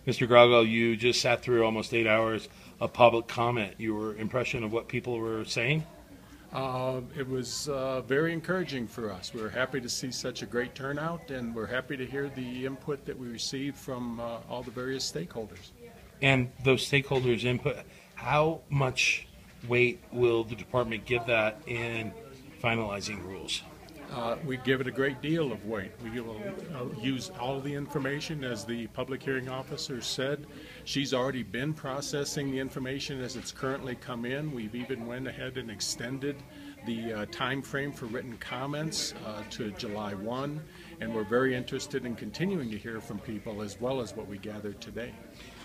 Mr. Groggel, you just sat through almost 8 hours of public comment. Your impression of what people were saying? It was very encouraging for us. We were happy to see such a great turnout, and we're happy to hear the input that we received from all the various stakeholders. And those stakeholders' input, how much weight will the department give that in finalizing rules? We give it a great deal of weight. We will use all of the information, as the public hearing officer said. She's already been processing the information as it's currently come in. We've even went ahead and extended the time frame for written comments to July 1, and we're very interested in continuing to hear from people as well as what we gathered today.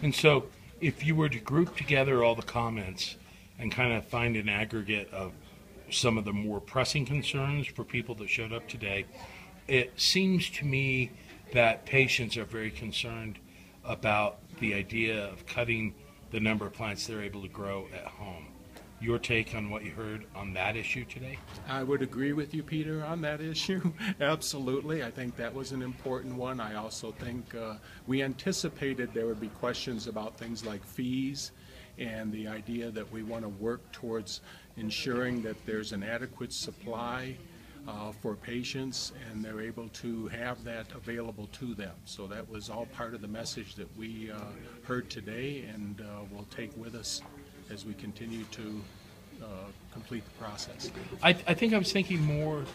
And so if you were to group together all the comments and kind of find an aggregate of some of the more pressing concerns for people that showed up today, it seems to me that patients are very concerned about the idea of cutting the number of plants they're able to grow at home. Your take on what you heard on that issue today? I would agree with you, Peter, on that issue. Absolutely. I think that was an important one. I also think we anticipated there would be questions about things like fees and the idea that we want to work towards ensuring that there's an adequate supply for patients and they're able to have that available to them. So that was all part of the message that we heard today, and we'll take with us as we continue to complete the process. I think I was thinking more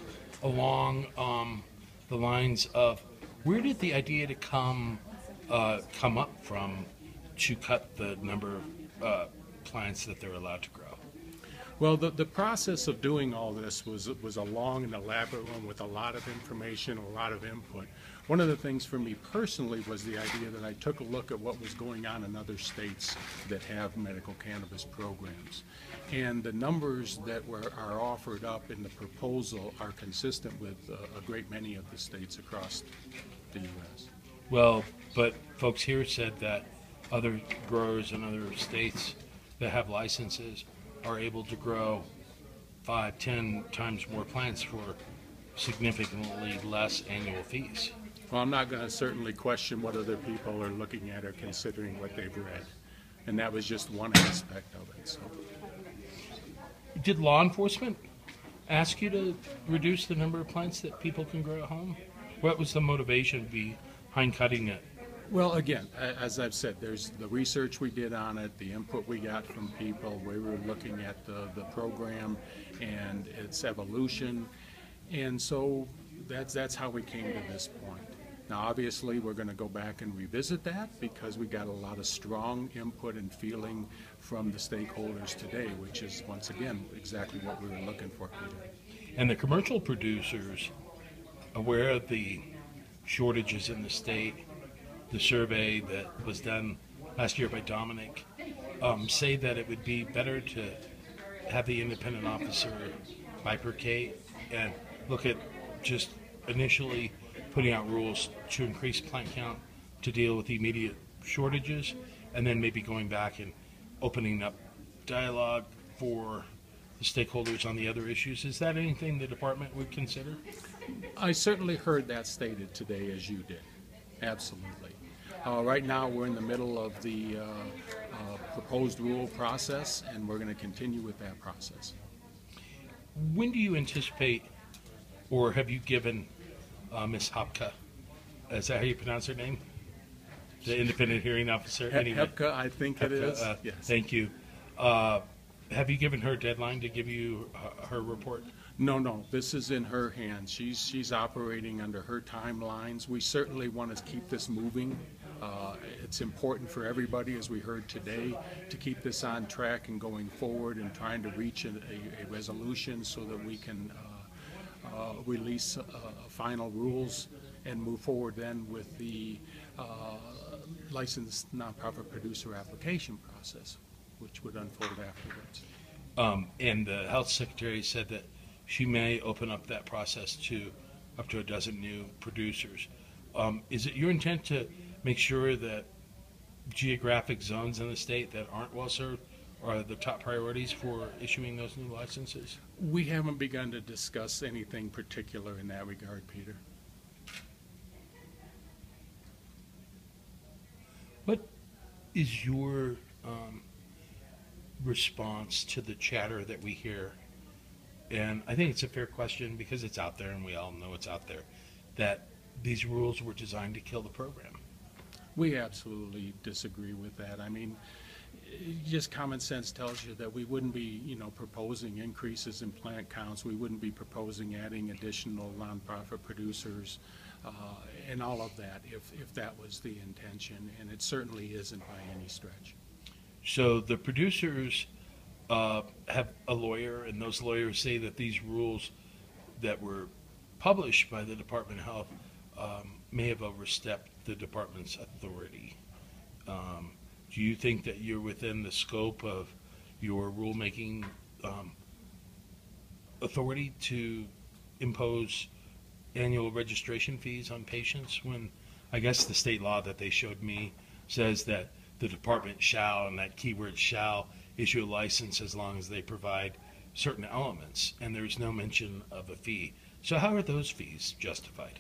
along the lines of, where did the idea to come up from to cut the number of plants that they're allowed to grow? Well, the process of doing all this was a long and elaborate one with a lot of information, a lot of input. One of the things for me personally was the idea that I took a look at what was going on in other states that have medical cannabis programs. And the numbers that are offered up in the proposal are consistent with a great many of the states across the U.S. Well, but folks here said that other growers in other states that have licenses are able to grow 5-10 times more plants for significantly less annual fees. Well, I'm not going to certainly question what other people are looking at or considering what they've read. And that was just one aspect of it. So. Did law enforcement ask you to reduce the number of plants that people can grow at home? What was the motivation behind cutting it? Well, again, as I've said, there's the research we did on it, the input we got from people. We were looking at the program and its evolution. And so that's how we came to this point. Now, obviously, we're going to go back and revisit that because we got a lot of strong input and feeling from the stakeholders today, which is, once again, exactly what we were looking for, Peter. And the commercial producers, aware of the shortages in the state, the survey that was done last year by Dominic, say that it would be better to have the independent officer bifurcate and look at just initially putting out rules to increase plant count to deal with the immediate shortages, and then maybe going back and opening up dialogue for the stakeholders on the other issues. Is that anything the department would consider? I certainly heard that stated today, as you did. Absolutely. Right now we're in the middle of the proposed rule process, and we're going to continue with that process. When do you anticipate, or have you given Ms. Hopka, is that how you pronounce her name? The independent hearing officer? Anyway. Hepka, I think Hepka, it is. Yes. Thank you. Have you given her a deadline to give you her report? No. This is in her hands. She's operating under her timelines. We certainly want to keep this moving. It's important for everybody, as we heard today, to keep this on track and going forward and trying to reach a resolution so that we can release final rules and move forward then with the licensed nonprofit producer application process, which would unfold afterwards. And the health secretary said that she may open up that process to up to a dozen new producers. Is it your intent to make sure that geographic zones in the state that aren't well served are the top priorities for issuing those new licenses? We haven't begun to discuss anything particular in that regard, Peter. What is your response to the chatter that we hear? And I think it's a fair question because it's out there and we all know it's out there, that these rules were designed to kill the program. We absolutely disagree with that. I mean, just common sense tells you that we wouldn't be, proposing increases in plant counts. We wouldn't be proposing adding additional nonprofit producers and all of that if that was the intention, and it certainly isn't by any stretch. So the producers have a lawyer, and those lawyers say that these rules that were published by the Department of Health may have overstepped the department's authority. Do you think that you're within the scope of your rulemaking authority to impose annual registration fees on patients when I guess the state law that they showed me says that the department shall, and that keyword shall, issue a license as long as they provide certain elements, and there's no mention of a fee. So how are those fees justified?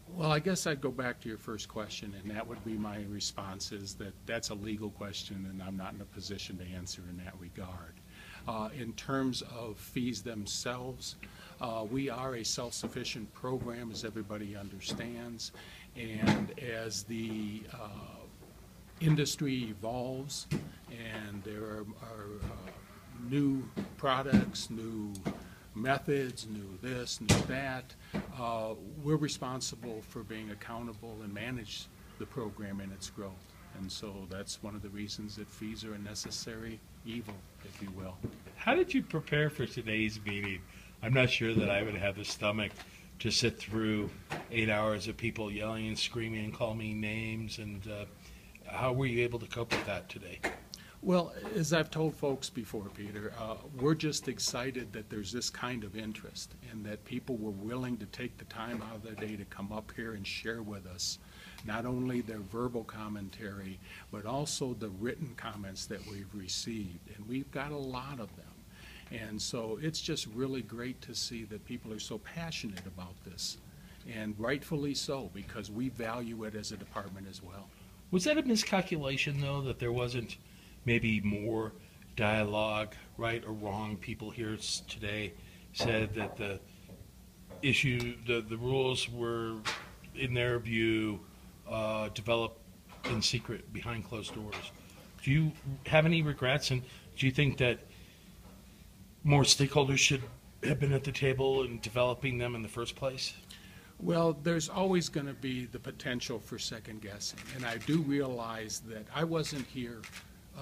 Well, I guess I'd go back to your first question, and that would be my response is that that's a legal question, and I'm not in a position to answer in that regard. In terms of fees themselves, we are a self-sufficient program, as everybody understands, and as the industry evolves and there are new products, new methods, new this, new that, we're responsible for being accountable and manage the program and its growth. And so that's one of the reasons that fees are a necessary evil, if you will. How did you prepare for today's meeting? I'm not sure that I would have the stomach to sit through 8 hours of people yelling and screaming and calling me names, and how were you able to cope with that today? Well, as I've told folks before, Peter, we're just excited that there's this kind of interest and that people were willing to take the time out of their day to come up here and share with us not only their verbal commentary, but also the written comments that we've received. And we've got a lot of them. And so it's just really great to see that people are so passionate about this, and rightfully so, because we value it as a department as well. Was that a miscalculation, though, that there wasn't maybe more dialogue, right or wrong? People here today said that the rules were, in their view, developed in secret behind closed doors. Do you have any regrets, and do you think that more stakeholders should have been at the table in developing them in the first place? Well, there's always going to be the potential for second guessing, and I do realize that I wasn't here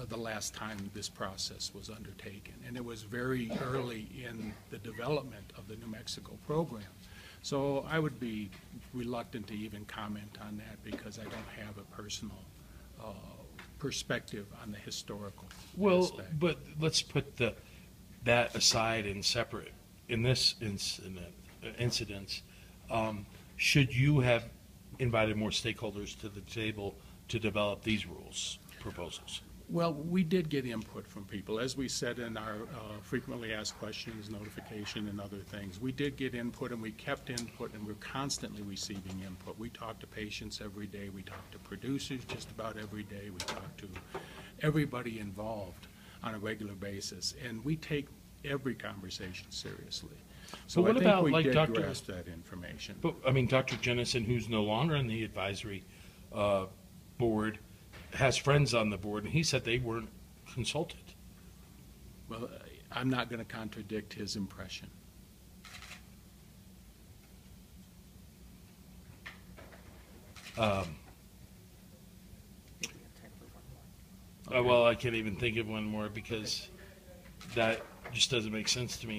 the last time this process was undertaken, and it was very early in the development of the New Mexico program. So I would be reluctant to even comment on that because I don't have a personal perspective on the historical aspect. But let's put that aside and separate. In this incident, should you have invited more stakeholders to the table to develop these rules proposals? Well, we did get input from people. As we said in our frequently asked questions, notification, and other things, we did get input, and we kept input, and we're constantly receiving input. We talk to patients every day. We talk to producers just about every day. We talk to everybody involved on a regular basis, and we take every conversation seriously. So but what I think about, we like, did Dr. grasp that information. But I mean, Dr. Jennison, who's no longer on the advisory board, has friends on the board, and he said they weren't consulted. Well, I'm not going to contradict his impression. Well, I can't even think of one more because that just doesn't make sense to me.